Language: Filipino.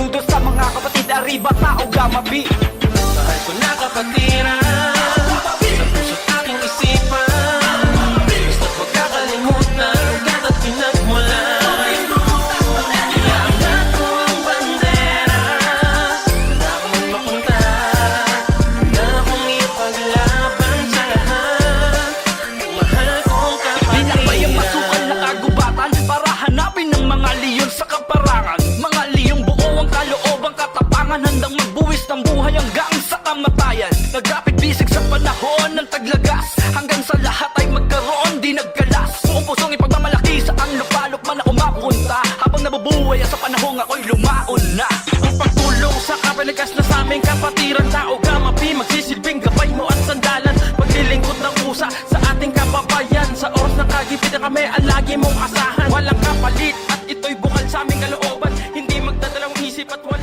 saludo sa mga kapatid Arriba, tao, Gamma B. Mahal ko na kapatiran sa puso't aking isipan. Basta't huwag kakalimutan ugat at pinagmulan. Iangat ko ang bandera, wala akong mapunta, wala akong ipaglaban sa lahat. Mahal kong Di na ba yung kapatiran. masukal na kagubatan para hanapin ng mga leon sa kaparangan? Mga leong buo ang kalooban, katapangan, handang magbuwis ng buhay hanggang sa kamatayan. Nagapit bisig sa panahon ng taglagas, hanggang sa lahat ay magkaroon di nagkalas. Buong pusong ipagmamalaki sa ang lupalop man ako mapunta, habang nabubuhay sa panahong ako'y lumaon na. Ang pagtulong sa kapalikas na sa aming kapatiran, tao, Gamma B, magsisilbing gabay mo at sandalan. Paglilingkod ng pusa sa ating kababayan, sa oras ng kagipit na kami ang lagi mong asahan. Walang kapalit at ito'y bukal sa aming kalooban, hindi magdadalawang isip at wala